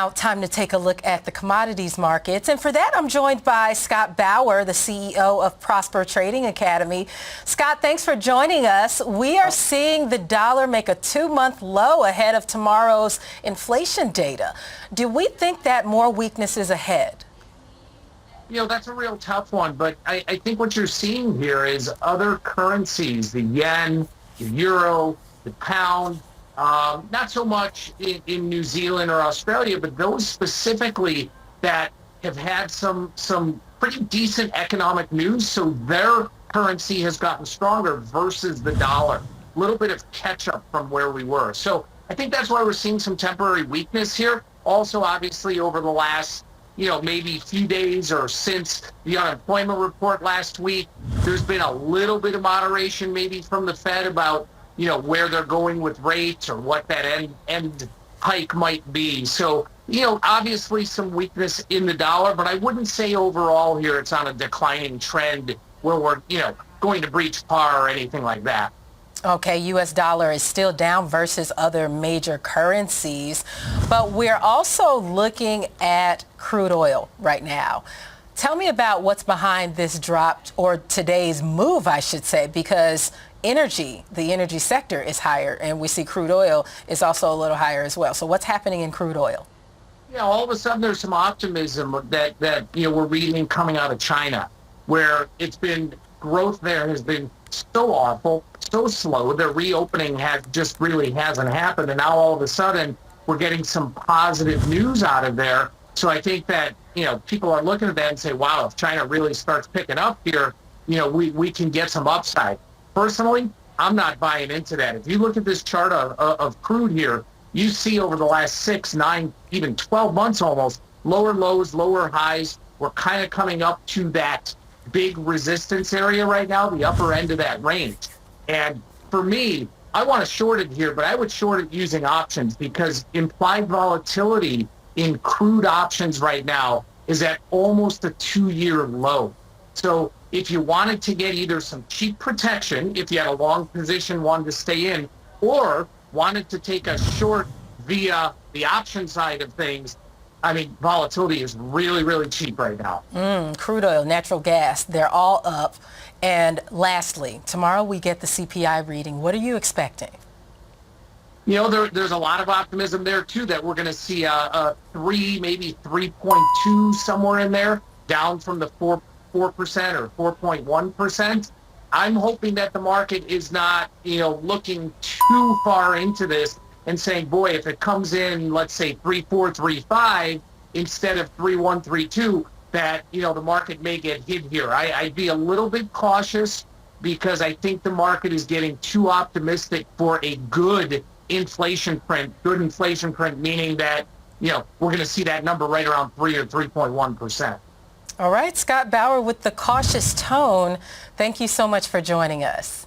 Now, time to take a look at the commodities markets. And for that, I'm joined by Scott Bauer, the CEO of Prosper Trading Academy. Scott, thanks for joining us. We are seeing the dollar make a 2-month low ahead of tomorrow's inflation data. Do we think that more weakness is ahead? You know, that's a real tough one, but I think what you're seeing here is other currencies, the yen, the euro, the pound, not so much in New Zealand or Australia, but those specifically that have had some pretty decent economic news. So their currency has gotten stronger versus the dollar. A little bit of catch up from where we were. So I think that's why we're seeing some temporary weakness here. Also, obviously, over the last maybe a few days or since the unemployment report last week, there's been a little bit of moderation maybe from the Fed about, where they're going with rates or what that end hike might be. So, obviously some weakness in the dollar, but I wouldn't say overall here it's on a declining trend where we're, going to breach par or anything like that. Okay, U.S. dollar is still down versus other major currencies, but we're also looking at crude oil right now. Tell me about what's behind this drop, or today's move, I should say, because the energy sector is higher, and we see crude oil is also a little higher as well. So what's happening in crude oil? Yeah, all of a sudden there's some optimism that we're reading coming out of China, where growth there has been so awful, so slow. The reopening really hasn't happened, and now all of a sudden we're getting some positive news out of there. So I think that people are looking at that and say, wow, if China really starts picking up here, we can get some upside. Personally, I'm not buying into that. If you look at this chart of crude here, you see over the last 6, 9, even 12 months almost, lower lows, lower highs. We're kind of coming up to that big resistance area right now, the upper end of that range. And for me, I want to short it here, but I would short it using options, because implied volatility in crude options right now is at almost a 2-year low. So if you wanted to get either some cheap protection, if you had a long position, wanted to stay in, or wanted to take a short via the option side of things, I mean, volatility is really, really cheap right now. Crude oil, natural gas, they're all up. And lastly, tomorrow we get the CPI reading. What are you expecting? There's a lot of optimism there, too, that we're going to see a 3, maybe 3.2 somewhere in there, down from the 4% or 4.1%. I'm hoping that the market is not, looking too far into this and saying, boy, if it comes in, let's say 3.4, 3.5 instead of 3.1, 3.2, that, the market may get hit here. I'd be a little bit cautious, because I think the market is getting too optimistic for a good inflation print. Good inflation print meaning that, we're going to see that number right around 3 or 3.1%. All right, Scott Bauer with the cautious tone. Thank you so much for joining us.